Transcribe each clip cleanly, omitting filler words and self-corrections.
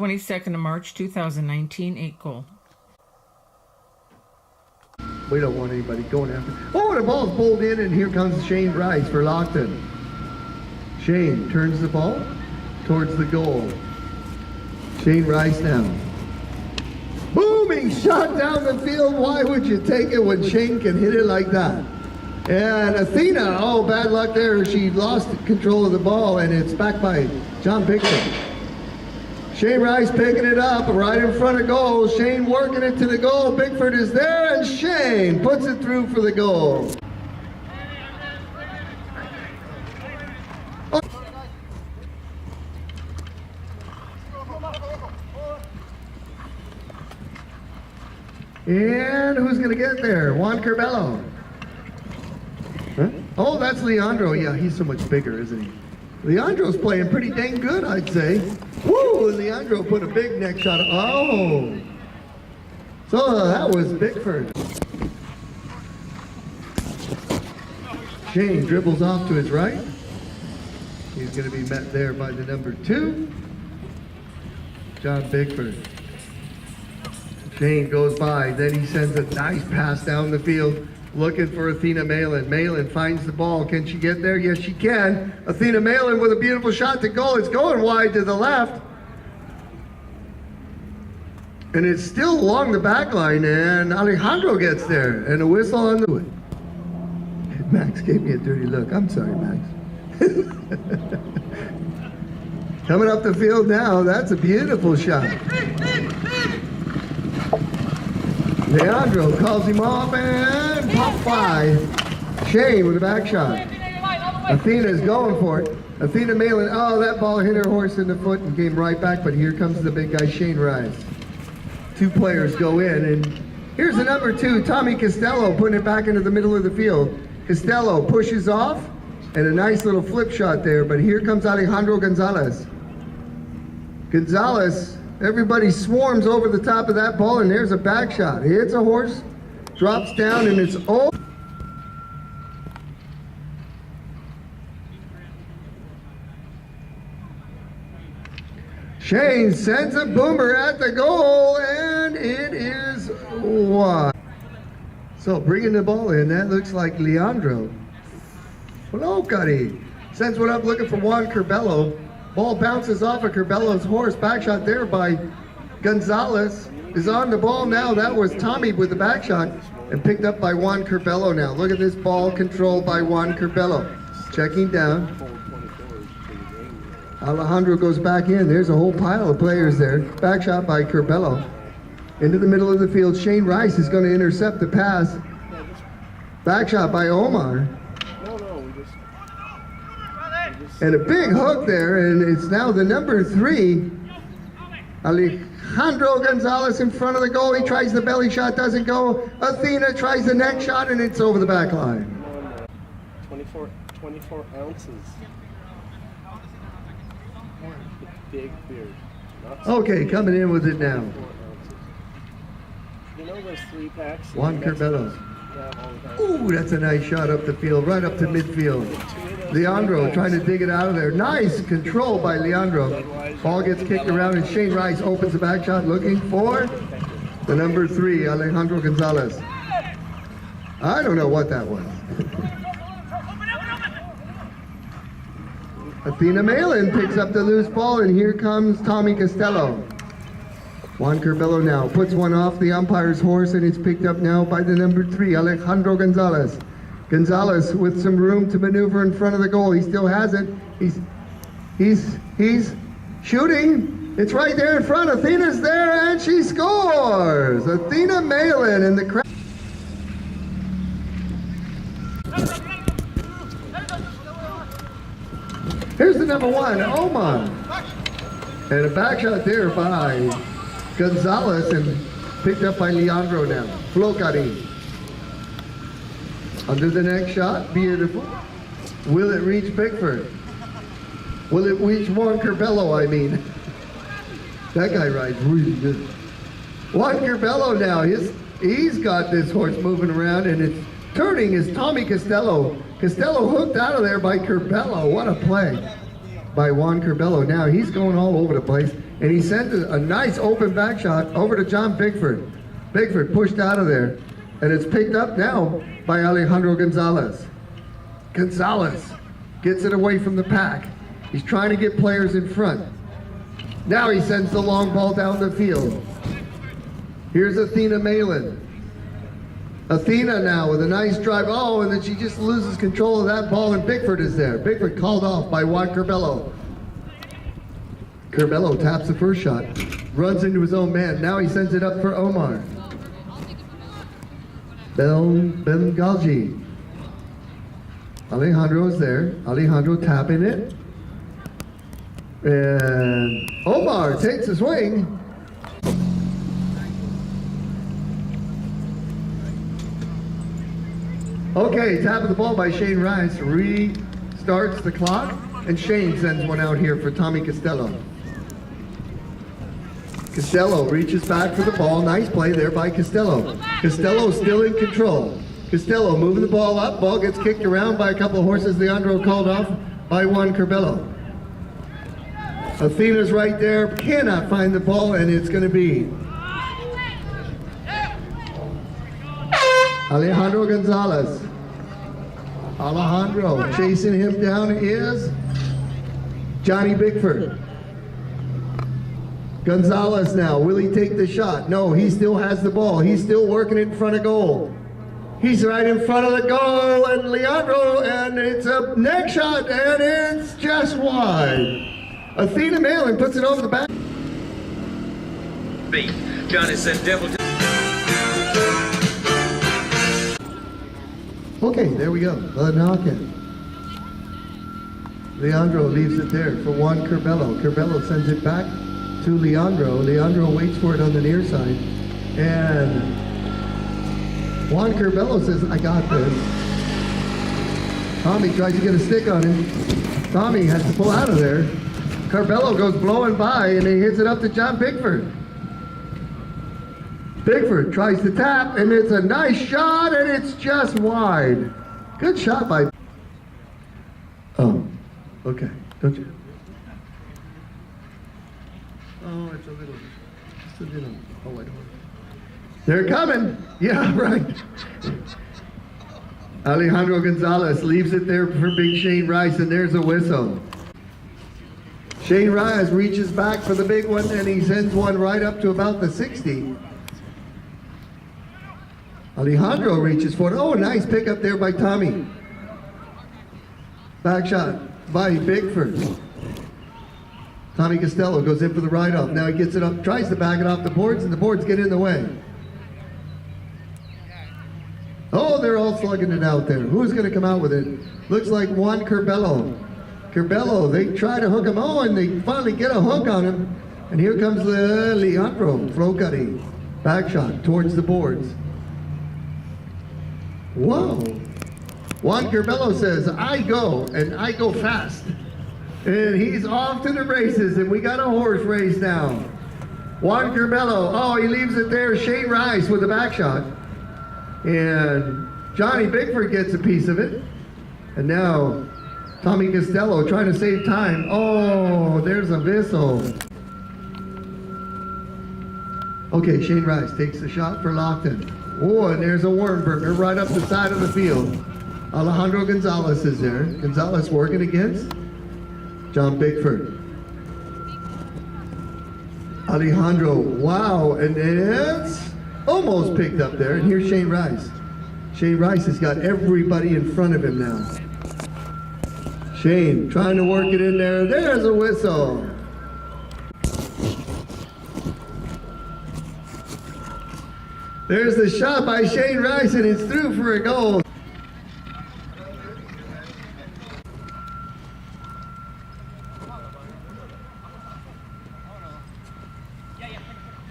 22nd of March 2019, 8 goal. We don't want anybody going after. Oh, the ball's bowled in, and here comes Shane Rice for Lockton. Shane turns the ball towards the goal. Shane Rice now. Booming shot down the field. Why would you take it when Shane can hit it like that? And Athena, oh, bad luck there. She lost control of the ball, and it's back by John Pickford. Shane Rice picking it up right in front of goal. Shane working it to the goal. Pickford is there, and Shane puts it through for the goal. And who's going to get there? Juan Curbelo. Huh? Oh, that's Leandro. Yeah, he's so much bigger, isn't he? Leandro's playing pretty dang good, I'd say. Woo! Leandro put a big neck shot. Oh! So that was Pickford. Shane dribbles off to his right. He's going to be met there by the number 2, John Pickford. Shane goes by, then he sends a nice pass down the field, looking for Athena Malin. Malin finds the ball. Can she get there? Yes, she can. Athena Malin with a beautiful shot to goal. It's going wide to the left. And it's still along the back line, and Alejandro gets there, and a whistle on the way. Max gave me a dirty look. I'm sorry, Max. Coming up the field now, that's a beautiful shot. Leandro calls him off and pop by. Shane with a back shot. Athena's going for it. Athena Malin, oh, that ball hit her horse in the foot and came right back, but here comes the big guy, Shane Rice. 2 players go in, and here's the number 2, Tommy Costello, putting it back into the middle of the field. Costello pushes off, and a nice little flip shot there, but here comes Alejandro Gonzalez. Gonzalez, everybody swarms over the top of that ball, and there's a back shot. Hits a horse, drops down, and it's over. Shane sends a boomer at the goal, and it is wide. So bringing the ball in, that looks like Leandro. Hello, Cuddy. Sends one up looking for Juan Curbelo. Ball bounces off of Curbelo's horse. Back shot there by Gonzalez. Is on the ball now. That was Tommy with the back shot, and picked up by Juan Curbelo now. Look at this ball controlled by Juan Curbelo. Checking down. Alejandro goes back in. There's a whole pile of players there. Back shot by Curbelo. Into the middle of the field. Shane Rice is going to intercept the pass. Back shot by Omar. And a big hook there, and it's now the number 3, Alejandro Gonzalez in front of the goal. He tries the belly shot, doesn't go. Athena tries the neck shot, and it's over the back line. 24 ounces. Big beard. Okay, coming in with it now. You know those 3-packs? Juan Curbelo. Ooh, that's a nice shot up the field, right up to midfield. Leandro trying to dig it out of there. Nice control by Leandro. Ball gets kicked around, and Shane Rice opens the back shot, looking for the number 3, Alejandro Gonzalez. I don't know what that was. Athena Malin picks up the loose ball, and here comes Tommy Costello. Juan Curbelo now puts one off the umpire's horse, and it's picked up now by the number 3, Alejandro Gonzalez. Gonzalez with some room to maneuver in front of the goal. He still has it. He's shooting. It's right there in front. Athena's there, and she scores. Athena Malin in the crowd. Here's the number 1, Omar. And a back shot there by Gonzalez, and picked up by Leandro now. Flocari. Under the neck shot, beautiful. Will it reach Pickford? Will it reach Juan Curbelo, I mean? That guy rides really good. Juan Curbelo now, he's got this horse moving around, and it's turning is Tommy Costello. Costello hooked out of there by Curbelo. What a play by Juan Curbelo. Now he's going all over the place. and he sent a nice open back shot over to John Bickford. Bickford pushed out of there, and it's picked up now by Alejandro Gonzalez. Gonzalez gets it away from the pack. He's trying to get players in front. Now he sends the long ball down the field. Here's Athena Malin. Athena now with a nice drive. Oh, and then she just loses control of that ball, and Bickford is there. Bickford called off by Juan Curbelo. Curbelo taps the first shot, runs into his own man. Now he sends it up for Omar. Bengalji. Alejandro is there. Alejandro tapping it. And Omar takes a swing. Okay, tap of the ball by Shane Rice. Restarts the clock, and Shane sends one out here for Tommy Costello. Costello reaches back for the ball. Nice play there by Costello. Costello still in control. Costello moving the ball up. Ball gets kicked around by a couple of horses. Leandro called off by Juan Curbelo. Athena's right there. Cannot find the ball, and it's going to be Alejandro Gonzalez. Alejandro chasing him down is Johnny Bickford. Gonzalez now, will he take the shot? No, he still has the ball. He's still working in front of goal. He's right in front of the goal, and Leandro, and it's a neck shot, and it's just wide. Athena Malin puts it over the back. Beat. Johnny said devil. Okay, there we go. The knock-in. Leandro leaves it there for Juan Curbelo. Curbelo sends it back to Leandro. Leandro waits for it on the near side. And Juan Curbelo says, I got this. Tommy tries to get a stick on him. Tommy has to pull out of there. Curbelo goes blowing by, and he hits it up to John Bickford. Bickford tries to tap, and it's a nice shot, and it's just wide. Good shot by... Oh, okay. Don't you... Oh, it's a little... Oh, I don't... They're coming! Yeah, right. Alejandro Gonzalez leaves it there for big Shane Rice, and there's a whistle. Shane Rice reaches back for the big one, and he sends one right up to about the 60. Alejandro reaches for it. Oh, nice pickup there by Tommy. Back shot by Bickford. Tommy Costello goes in for the ride-off. Now he gets it up, tries to back it off the boards, and the boards get in the way. Oh, they're all slugging it out there. Who's going to come out with it? Looks like Juan Curbelo. Curbelo, they try to hook him. Oh, and they finally get a hook on him. And here comes Leandro Frocati. Back shot towards the boards. Whoa. Juan Curbelo says, I go, and I go fast. And he's off to the races, and we got a horse race now. Juan Curbelo, oh, he leaves it there. Shane Rice with the back shot. And Johnny Bickford gets a piece of it. And now Tommy Costello trying to save time. Oh, there's a whistle. Okay, Shane Rice takes the shot for Lockton. Oh, and there's a Warrenberger right up the side of the field. Alejandro Gonzalez is there. Gonzalez working against John Bickford. Alejandro, wow, and it's almost picked up there. And here's Shane Rice. Shane Rice has got everybody in front of him now. Shane trying to work it in there. There's a whistle. There's the shot by Shane Rice, and it's through for a goal.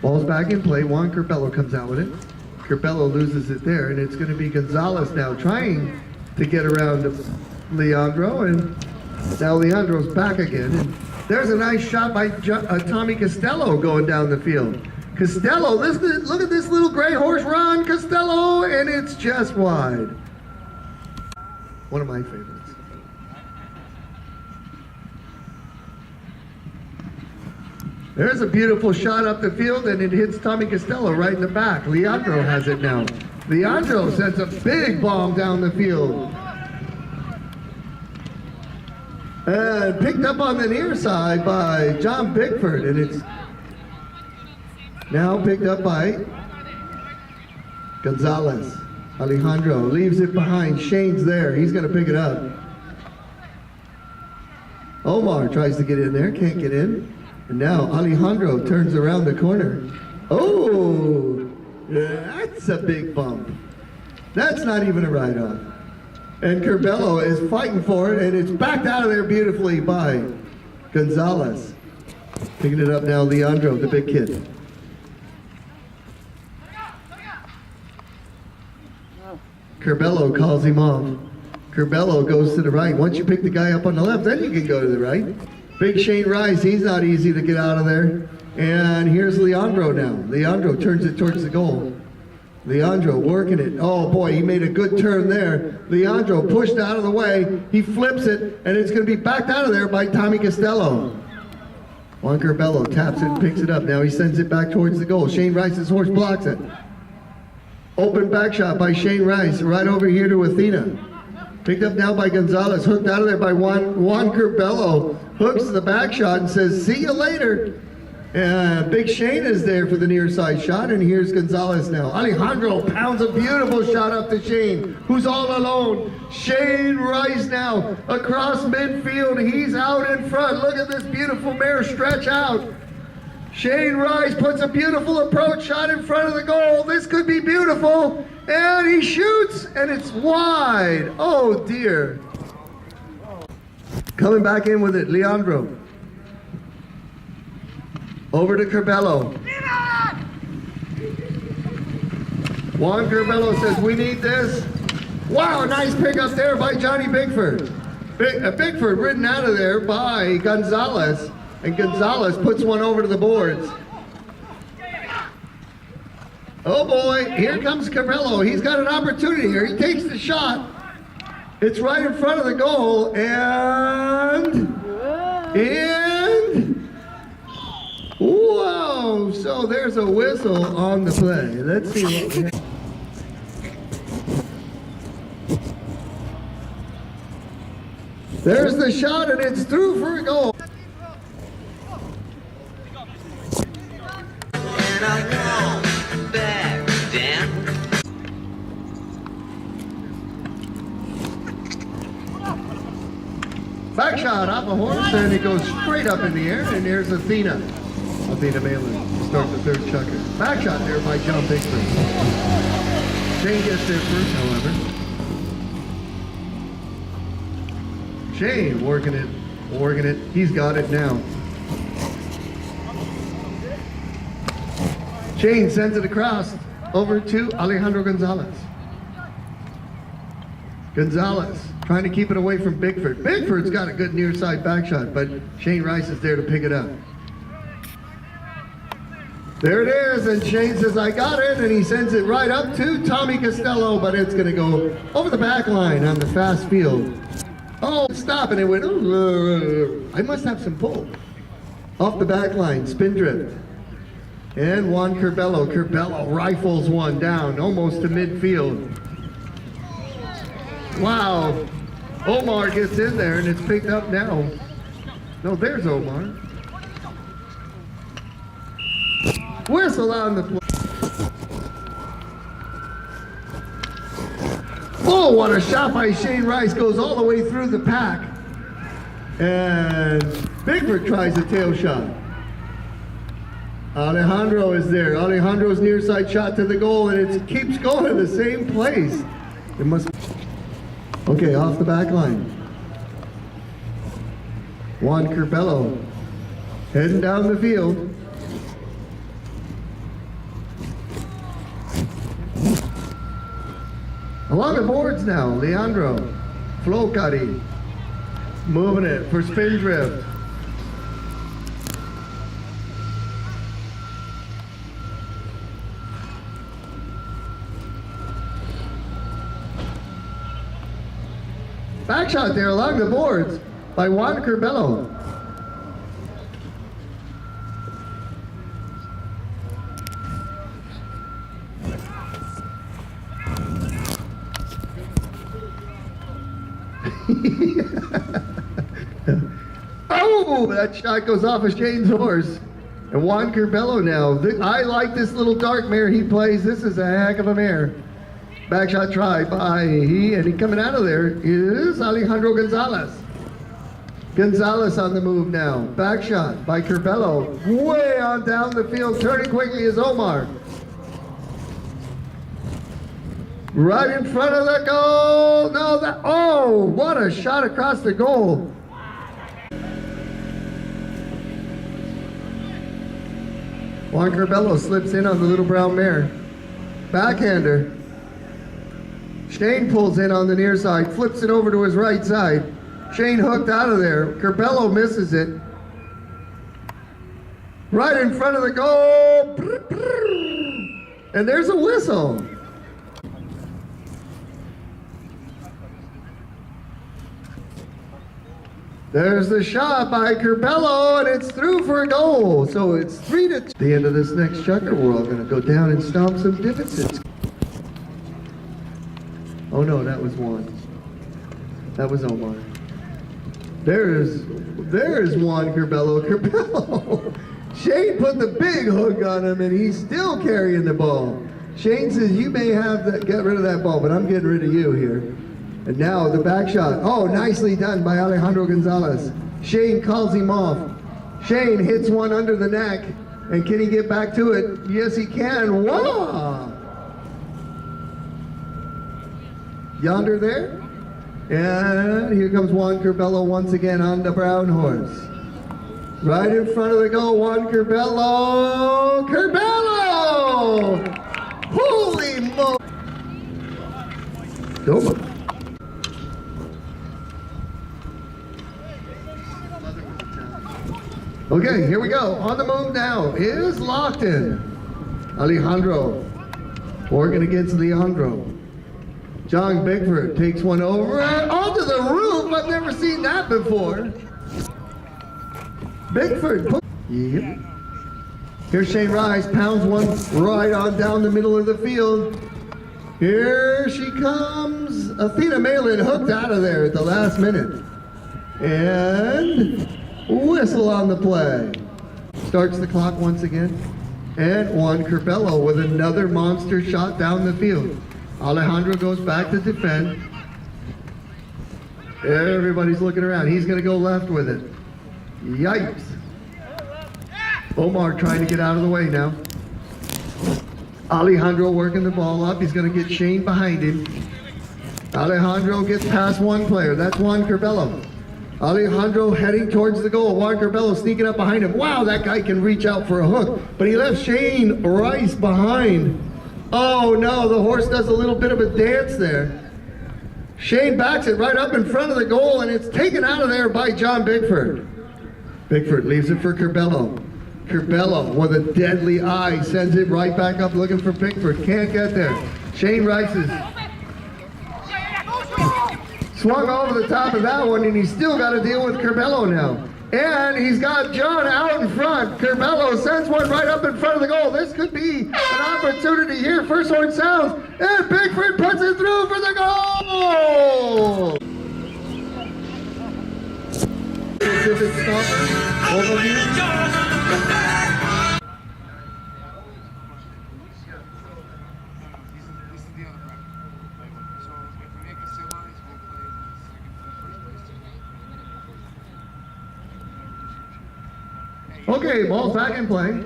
Ball's back in play. Juan Curbelo comes out with it. Curbelo loses it there, and it's going to be Gonzalez now trying to get around Leandro, and now Leandro's back again. And there's a nice shot by Tommy Costello going down the field. Costello, look at this little gray horse run, Costello, and it's just wide. One of my favorites. There's a beautiful shot up the field, and it hits Tommy Costello right in the back. Leandro has it now. Leandro sends a big bomb down the field. And picked up on the near side by John Bickford, and it's now picked up by Gonzalez. Alejandro leaves it behind. Shane's there. He's going to pick it up. Omar tries to get in there, can't get in. And now Alejandro turns around the corner. Oh, that's a big bump. That's not even a write-off. And Curbelo is fighting for it, and it's backed out of there beautifully by Gonzalez. Picking it up now, Leandro, the big kid. Curbelo calls him off. Curbelo goes to the right. Once you pick the guy up on the left, then you can go to the right. Big Shane Rice, he's not easy to get out of there. And here's Leandro now. Leandro turns it towards the goal. Leandro working it. Oh boy, he made a good turn there. Leandro pushed out of the way. He flips it, and it's going to be backed out of there by Tommy Costello. Juan Curbelo taps it and picks it up. Now he sends it back towards the goal. Shane Rice's horse blocks it. Open back shot by Shane Rice, right over here to Athena. Picked up now by Gonzalez, hooked out of there by Juan Curbelo. Hooks the back shot and says, see you later. And Big Shane is there for the near side shot, and here's Gonzalez now. Alejandro pounds a beautiful shot up to Shane, who's all alone. Shane Rice now across midfield. He's out in front. Look at this beautiful mare stretch out. Shane Rice puts a beautiful approach shot in front of the goal. This could be beautiful. And he shoots, and it's wide. Oh, dear. Coming back in with it, Leandro. Over to Curbelo. Juan Curbelo says, we need this. Wow, nice pickup there by Johnny Bickford. Bickford ridden out of there by Gonzalez. And Gonzalez puts one over to the boards. Oh boy, here comes Curbelo. He's got an opportunity here. He takes the shot. It's right in front of the goal, and whoa! So there's a whistle on the play. Let's see what we have. There's the shot, and it's through for a goal. Back shot off a horse, and it goes straight up in the air, and there's Athena. Athena Malin to start the third chucker. Back shot there by John Bickford. Shane gets there first, however. Shane working it. He's got it now. Shane sends it across over to Alejandro Gonzalez. Gonzalez trying to keep it away from Bickford. Bickford's got a good near side back shot, but Shane Rice is there to pick it up. There it is, and Shane says, I got it, and he sends it right up to Tommy Costello, but it's going to go over the back line on the fast field. Oh, stop, and it went, I must have some pull. Off the back line, Spindrift. And Juan Curbelo. Curbelo rifles one down, almost to midfield. Wow. Omar gets in there, and it's picked up now. No, there's Omar. Whistle on the play. Oh, what a shot by Shane Rice. Goes all the way through the pack. And Bickford tries a tail shot. Alejandro is there. Alejandro's near side shot to the goal, and it keeps going in the same place. It must. Okay, off the back line. Juan Curbelo heading down the field. Along the boards now, Leandro, Flocari, moving it for Spindrift. Back shot there along the boards by Juan Curbelo. Oh, that shot goes off of Shane's horse. And Juan Curbelo now. I like this little dark mare he plays. This is a heck of a mare. Back shot try by and he coming out of there is Alejandro Gonzalez. Gonzalez on the move now. Back shot by Curbelo. Way on down the field. Turning quickly is Omar. Right in front of the goal. No, that. Oh, what a shot across the goal. Juan Curbelo slips in on the little brown mare. Backhander. Shane pulls in on the near side, flips it over to his right side. Shane hooked out of there. Curbelo misses it. Right in front of the goal. And there's a whistle. There's the shot by Curbelo, and it's through for a goal. So it's 3-2. At the end of this next chukker, we're all going to go down and stomp some divots. Oh no, that was one. That was Omar. There's Juan Curbelo. Curbelo. Shane put the big hook on him, and he's still carrying the ball. Shane says, you may have that, get rid of that ball, but I'm getting rid of you here. And now the back shot. Oh, nicely done by Alejandro Gonzalez. Shane calls him off. Shane hits one under the neck. And can he get back to it? Yes, he can. Wow! Yonder there. And here comes Juan Curbelo once again on the brown horse. Right in front of the goal, Juan Curbelo. Curbelo! Holy moly! Doma. Okay, here we go. On the move now is Lockton. Alejandro working against Leandro. John Bigford takes one over and onto the roof. I've never seen that before. Bigford. Yep. Here's Shane Rice, pounds one right on down the middle of the field. Here she comes. Athena Malin hooked out of there at the last minute. And whistle on the play. Starts the clock once again. And Juan Curbelo with another monster shot down the field. Alejandro goes back to defend. Everybody's looking around. He's going to go left with it. Yikes. Omar trying to get out of the way now. Alejandro working the ball up. He's going to get Shane behind him. Alejandro gets past one player. That's Juan Curbelo. Alejandro heading towards the goal. Juan Curbelo sneaking up behind him. Wow, that guy can reach out for a hook. But he left Shane Rice behind. Oh no, the horse does a little bit of a dance there. Shane backs it right up in front of the goal, and it's taken out of there by John Bigford. Bigford leaves it for Curbelo. Curbelo with a deadly eye sends it right back up looking for Bigford. Can't get there. Shane Rice is swung over the top of that one, and he's still got to deal with Curbelo now. And he's got John out in front. Curbelo sends one right up in front of the goal. This could be an opportunity here. First horn sounds, and Bigford puts it through for the goal! Okay, ball's back in play.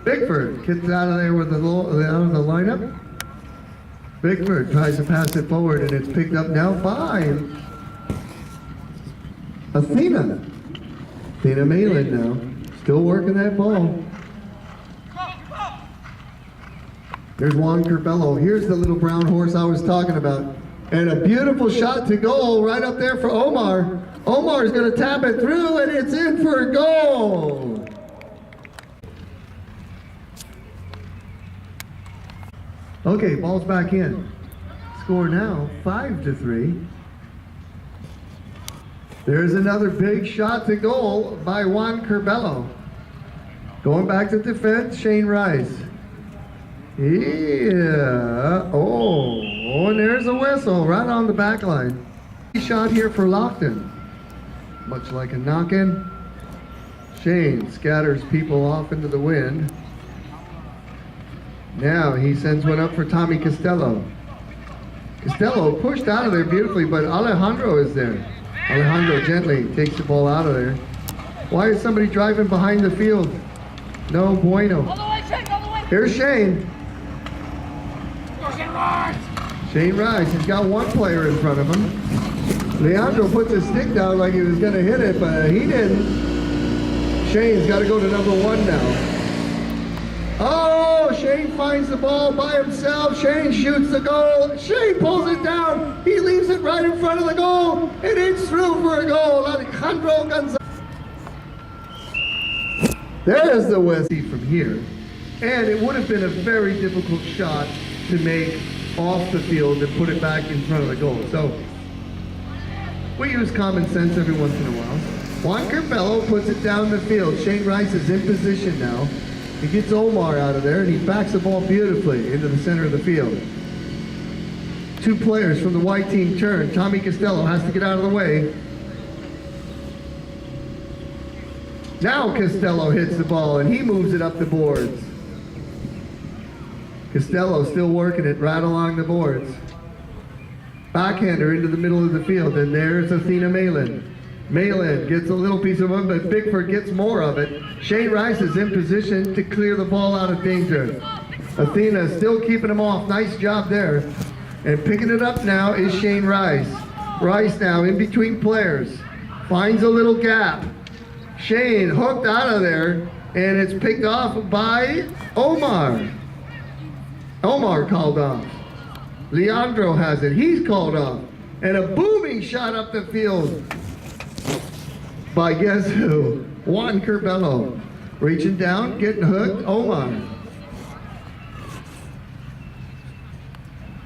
Bigford gets out of there with the out of the lineup. Bigford tries to pass it forward, and it's picked up now by Athena. Athena Malin now, still working that ball. There's Juan Curbelo. Here's the little brown horse I was talking about. And a beautiful shot to goal right up there for Omar. Omar's going to tap it through, and it's in for a goal. Okay, ball's back in. Score now 5-3. There's another big shot to goal by Juan Curbelo. Going back to defense, Shane Rice. Yeah. Oh, and there's a whistle right on the back line. Shot here for Lockton. Much like a knock-in. Shane scatters people off into the wind. Now he sends one up for Tommy Costello. Costello pushed out of there beautifully, but Alejandro is there. Alejandro gently takes the ball out of there. Why is somebody driving behind the field? No bueno. Here's Shane. Shane Rice. He's got one player in front of him. Leandro puts his stick down like he was going to hit it, but he didn't. Shane's got to go to number one now. Oh, Shane finds the ball by himself. Shane shoots the goal. Shane pulls it down. He leaves it right in front of the goal. And it's through for a goal. Alejandro Gonzalez. There's the West from here. And it would have been a very difficult shot to make off the field and put it back in front of the goal. So we use common sense every once in a while. Juan Carpello puts it down the field. Shane Rice is in position now. He gets Omar out of there and he backs the ball beautifully into the center of the field. Two players from the white team turn. Tommy Costello has to get out of the way. Now Costello hits the ball and he moves it up the boards. Costello still working it right along the boards. Backhander into the middle of the field, and there's Athena Malin. Malin gets a little piece of it, but Bigford gets more of it. Shane Rice is in position to clear the ball out of danger. Athena still keeping him off. Nice job there. And picking it up now is Shane Rice. Rice now in between players. Finds a little gap. Shane hooked out of there, and it's picked off by Omar. Omar called off. Leandro has it. He's called off. And a booming shot up the field by guess who? Juan Carpello. Reaching down, getting hooked. Omar.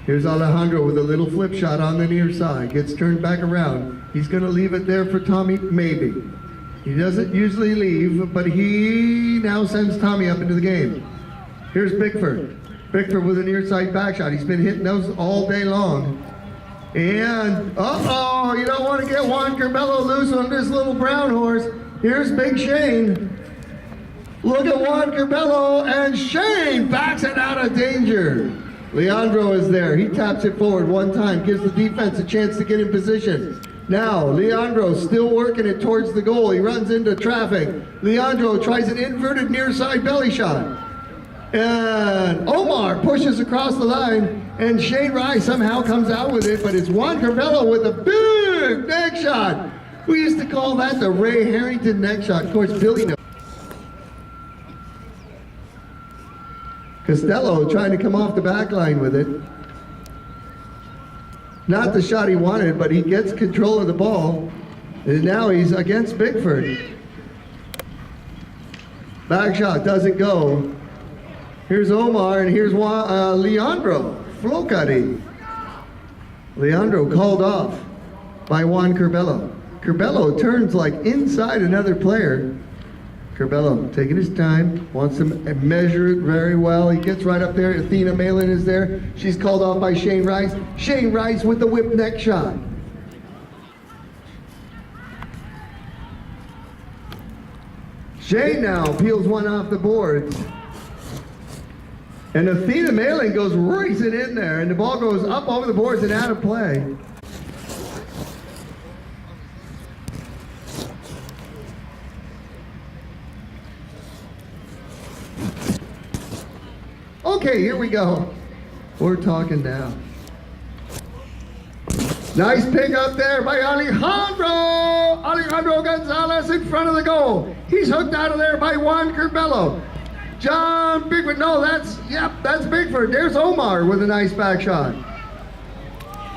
Here's Alejandro with a little flip shot on the near side. Gets turned back around. He's going to leave it there for Tommy, maybe. He doesn't usually leave, but he now sends Tommy up into the game. Here's Bickford. Bickford with a near side back shot. He's been hitting those all day long. And, uh-oh, you don't want to get Juan Carpello loose on this little brown horse. Here's Big Shane. Look at Juan Carpello, and Shane backs it out of danger. Leandro is there. He taps it forward one time, gives the defense a chance to get in position. Now, Leandro still working it towards the goal. He runs into traffic. Leandro tries an inverted near side belly shot. And Omar pushes across the line, and Shane Rice somehow comes out with it, but it's Juan Carpello with a big neck shot. We used to call that the Ray Harrington neck shot. Of course, Billy knows. Costello trying to come off the back line with it. Not the shot he wanted, but he gets control of the ball. And now he's against Bickford. Back shot doesn't go. Here's Omar, and here's Leandro Flocati. Leandro called off by Juan Carpello. Carpello turns like inside another player. Carpello taking his time, wants to measure it very well. He gets right up there. Athena Malin is there. She's called off by Shane Rice. Shane Rice with the whip neck shot. Shane now peels one off the boards. And Athena Malin goes racing in there, and the ball goes up over the boards and out of play. Okay, here we go. We're talking now. Nice pick up there by Alejandro. Alejandro Gonzalez in front of the goal. He's hooked out of there by Juan Carpello. John Bigford, no, that's Bigford. There's Omar with a nice back shot.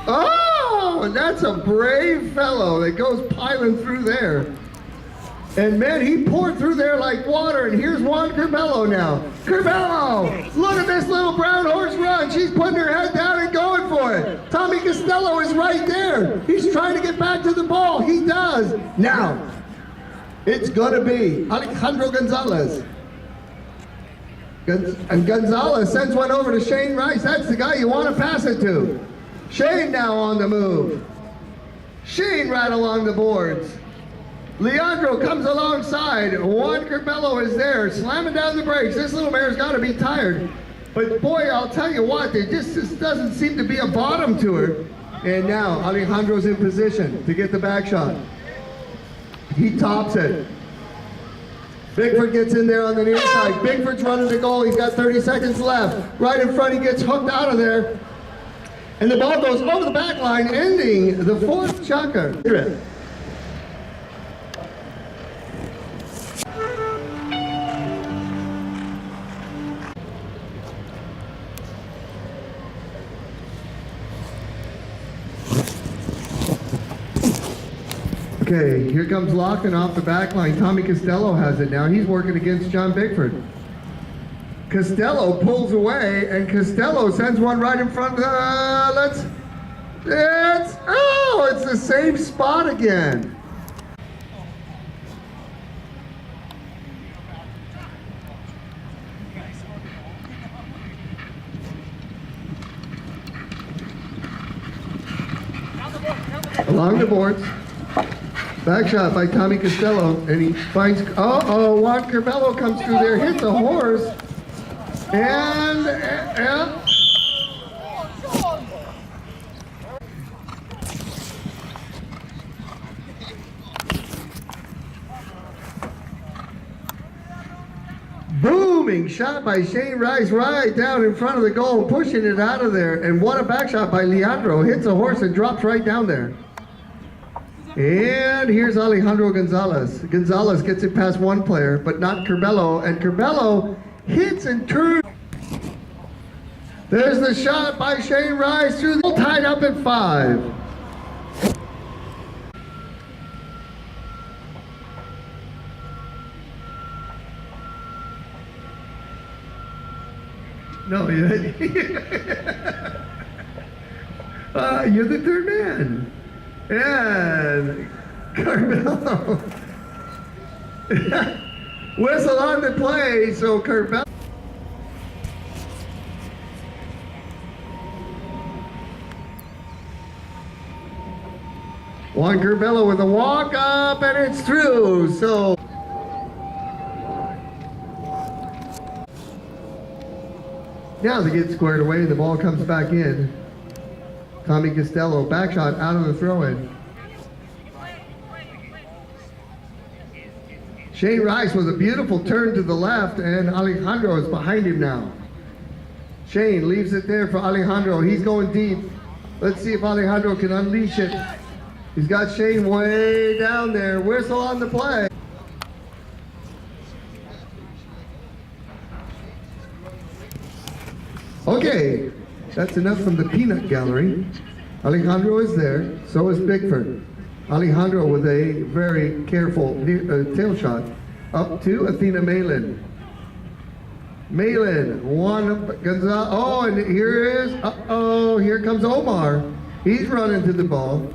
Oh, and that's a brave fellow that goes piling through there. And man, he poured through there like water, and here's Juan Carpello now. Carpello, look at this little brown horse run. She's putting her head down and going for it. Tommy Costello is right there. He's trying to get back to the ball. He does. Now, it's gonna be Alejandro Gonzalez. And Gonzalez sends one over to Shane Rice. That's the guy you want to pass it to. Shane now on the move. Shane right along the boards. Leandro comes alongside. Juan Curbelo is there, slamming down the brakes. This little mare's got to be tired. But boy, I'll tell you what, there just doesn't seem to be a bottom to her. And now Alejandro's in position to get the back shot. He tops it. Bigford gets in there on the near side. Bigford's running the goal. He's got 30 seconds left. Right in front, he gets hooked out of there. And the ball goes over the back line, ending the fourth chukka. Okay, here comes Lockton off the back line. Tommy Costello has it now. He's working against John Bigford. Costello pulls away, and Costello sends one right in front. It's the same spot again. Along the boards. Back shot by Tommy Costello, and he finds, Juan Curbelo comes through there, hits the horse, and, booming shot by Shane Rice right down in front of the goal, pushing it out of there, and what a back shot by Leandro, hits the horse and drops right down there. And here's Alejandro Gonzalez. Gonzalez gets it past one player, but not Curbelo. And Curbelo hits and turns. There's the shot by Shane Rice through the tied up at 5. No, you're the third man. And Curbelo whistle on the play, so Curbelo. Juan Curbelo with a walk up, and it's through. So now they get squared away, the ball comes back in. Tommy Costello, back shot out of the throw-in. Shane Rice with a beautiful turn to the left, and Alejandro is behind him now. Shane leaves it there for Alejandro. He's going deep. Let's see if Alejandro can unleash it. He's got Shane way down there. Whistle on the play. Okay. That's enough from the peanut gallery. Alejandro is there, so is Bigford. Alejandro with a very careful tail shot up to Athena Malin. Malin, one Gonzalez. Oh, and here comes Omar. He's running to the ball.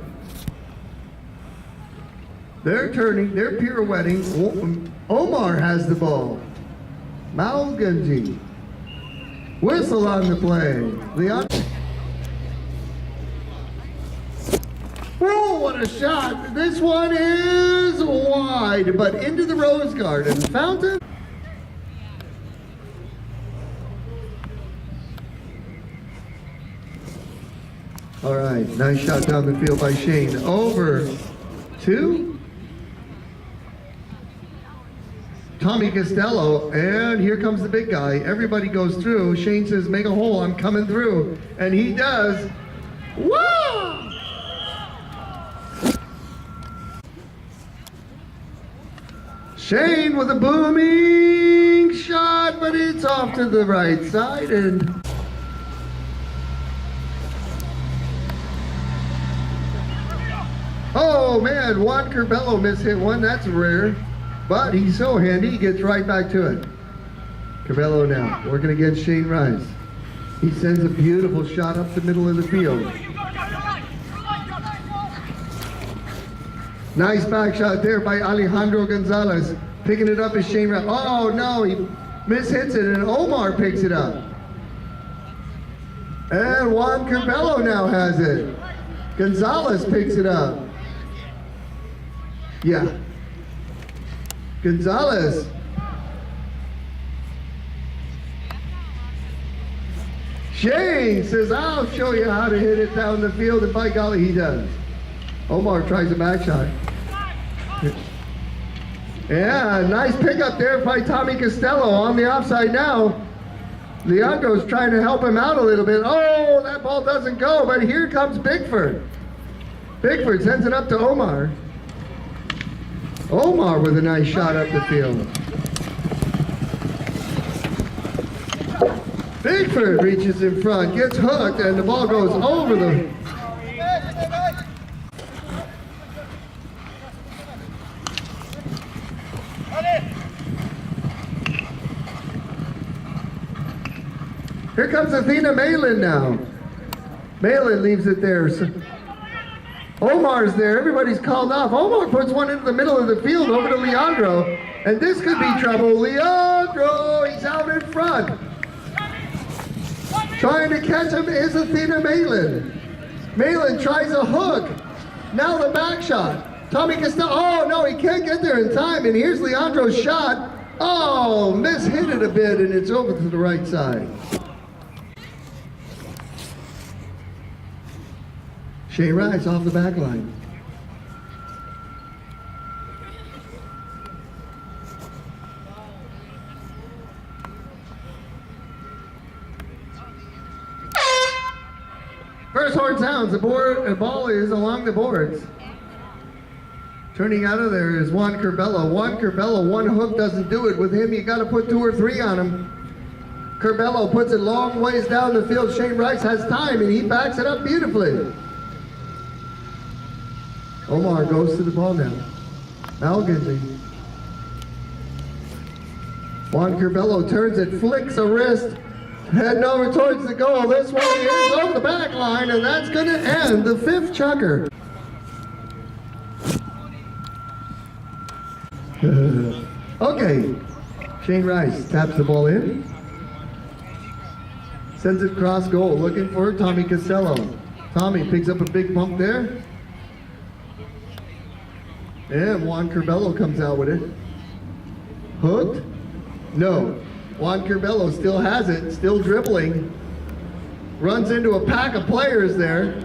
They're turning, they're pirouetting. Omar has the ball. Malgunji. Whistle on the play. Oh, what a shot. This one is wide, but into the Rose Garden. Fountain. All right, nice shot down the field by Shane. Over to Tommy Costello, and here comes the big guy. Everybody goes through. Shane says, make a hole, I'm coming through. And he does. Woo! Shane with a booming shot, but it's off to the right side. And oh man, Juan Curbelo mishit one. That's rare. But he's so handy, he gets right back to it. Curbelo now, working against Shane Rice. He sends a beautiful shot up the middle of the field. Nice back shot there by Alejandro Gonzalez. Picking it up is Shane Rice. Oh no, he mishits it, and Omar picks it up. And Juan Curbelo now has it. Gonzalez picks it up. Yeah. Gonzalez. Shane says, I'll show you how to hit it down the field, and by golly, he does. Omar tries a back shot. Yeah, nice pickup there by Tommy Costello on the offside now. Leandro's trying to help him out a little bit. Oh, that ball doesn't go, but here comes Bickford. Bickford sends it up to Omar. Omar with a nice shot up the field. Bickford reaches in front, gets hooked, and the ball goes over the... Here comes Athena Malin now. Malin leaves it there. Omar's there. Everybody's called off. Omar puts one into the middle of the field over to Leandro. And this could be trouble. Leandro, he's out in front. Trying to catch him is Athena Malin. Malin tries a hook. Now the back shot. Tommy Costello. Oh, no, he can't get there in time. And here's Leandro's shot. Oh, mishit it a bit, and it's over to the right side. Shane Rice off the back line. First horn sounds, the ball is along the boards. Turning out of there is Juan Curbelo. Juan Curbelo, one hook doesn't do it. With him, you got to put 2 or 3 on him. Curbelo puts it long ways down the field. Shane Rice has time, and he backs it up beautifully. Omar goes to the ball now. Malginty. Juan Curbelo turns it, flicks a wrist, heading over towards the goal. This one is on the back line, and that's going to end the 5th chucker. Okay. Shane Rice taps the ball in. Sends it cross goal, looking for Tommy Costello. Tommy picks up a big bump there. And Juan Curbelo comes out with it. Hooked? No. Juan Curbelo still has it, still dribbling. Runs into a pack of players there.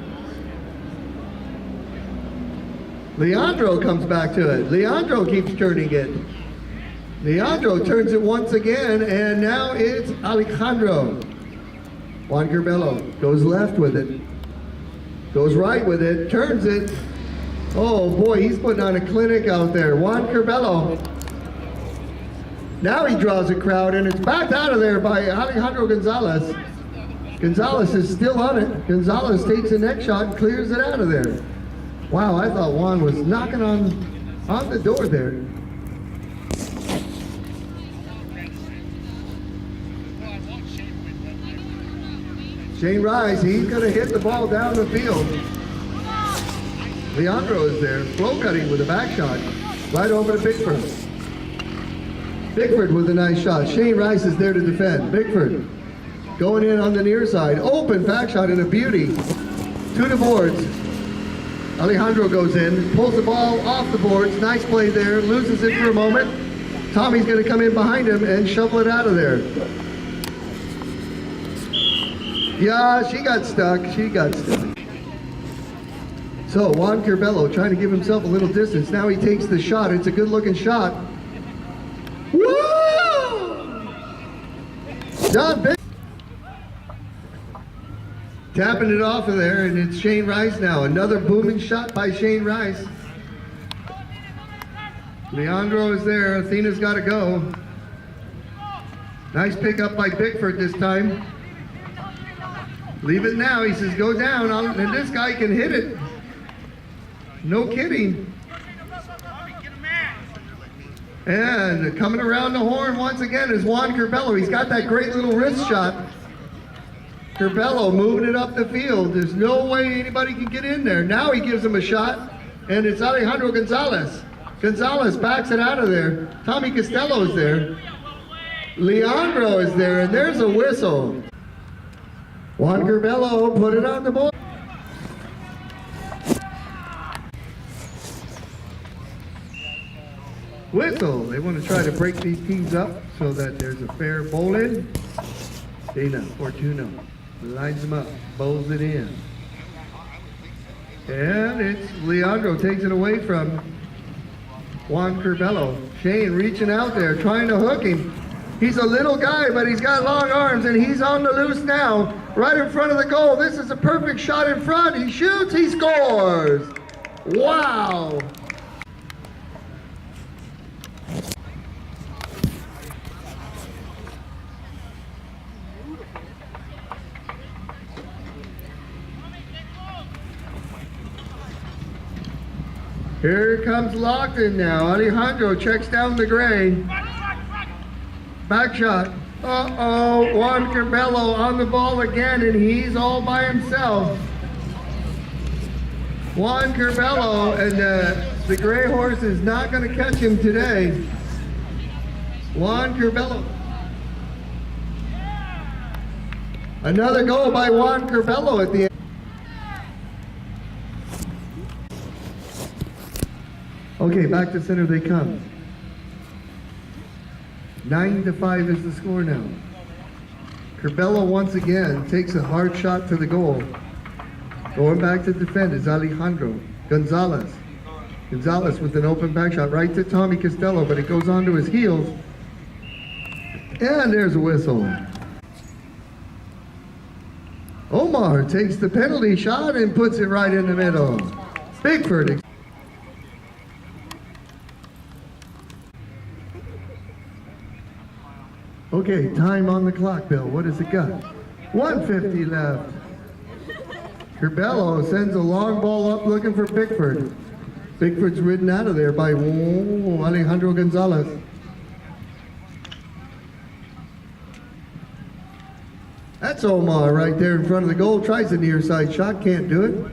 Leandro comes back to it. Leandro keeps turning it. Leandro turns it once again, and now it's Alejandro. Juan Curbelo goes left with it. Goes right with it, turns it. Oh boy, he's putting on a clinic out there. Juan Curbelo. Now he draws a crowd, and it's backed out of there by Alejandro Gonzalez. Gonzalez is still on it. Gonzalez takes the next shot and clears it out of there. Wow, I thought Juan was knocking on the door there. Shane Rice, he's going to hit the ball down the field. Leandro is there, flow cutting with a back shot, right over to Bickford. Bickford with a nice shot. Shane Rice is there to defend. Bickford going in on the near side. Open back shot and a beauty. To the boards. Alejandro goes in, pulls the ball off the boards. Nice play there, loses it for a moment. Tommy's going to come in behind him and shovel it out of there. Yeah, she got stuck. So Juan Curbelo trying to give himself a little distance. Now he takes the shot. It's a good looking shot. Woo! John Big tapping it off of there, and it's Shane Rice now. Another booming shot by Shane Rice. Leandro is there. Athena's got to go. Nice pickup by Bickford this time. Leave it now. He says, go down, and this guy can hit it. No kidding. And coming around the horn once again is Juan Curbelo. He's got that great little wrist shot. Curbelo moving it up the field. There's no way anybody can get in there. Now he gives him a shot, and it's Alejandro Gonzalez. Gonzalez backs it out of there. Tommy Costello is there. Leandro is there, and there's a whistle. Juan Curbelo put it on the board. Whistle. They want to try to break these teams up so that there's a fair bowl in. Dana Fortuno lines them up, bowls it in. And it's Leandro takes it away from Juan Curbelo. Shane reaching out there, trying to hook him. He's a little guy, but he's got long arms, and he's on the loose now, right in front of the goal. This is a perfect shot in front. He shoots, he scores. Wow. Here comes Lockton now. Alejandro checks down the gray. Back shot. Uh-oh, Juan Curbelo on the ball again, and he's all by himself. Juan Curbelo, and the gray horse is not going to catch him today. Juan Curbelo. Another goal by Juan Curbelo at the end. Okay, back to center they come. 9-5 is the score now. Curbelo once again takes a hard shot to the goal. Going back to defend is Alejandro Gonzalez. Gonzalez with an open back shot right to Tommy Costello, but it goes onto his heels. And there's a whistle. Omar takes the penalty shot and puts it right in the middle. Bigford. Okay, time on the clock, Bill. What has it got? 1:50 left. Curbelo sends a long ball up looking for Bickford. Bickford's ridden out of there by Alejandro Gonzalez. That's Omar right there in front of the goal. Tries the near side shot, can't do it.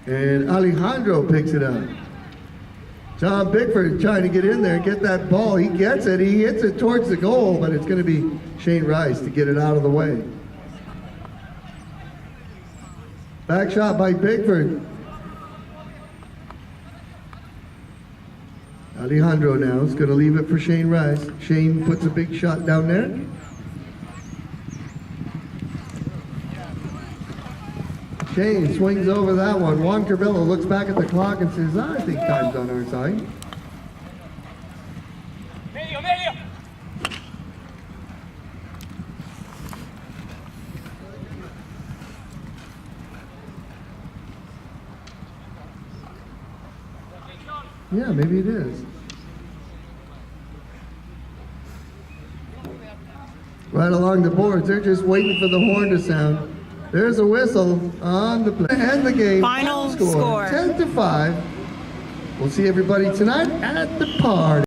And Alejandro picks it up. John Bickford trying to get in there and get that ball. He gets it. He hits it towards the goal, but it's going to be Shane Rice to get it out of the way. Back shot by Bickford. Alejandro now is going to leave it for Shane Rice. Shane puts a big shot down there. Shane swings over that one. Juan Curbelo looks back at the clock and says, I think time's on our side. Yeah, maybe it is. Right along the boards, they're just waiting for the horn to sound. There's a whistle on the play. And the game. Final score. 10-5. We'll see everybody tonight at the party.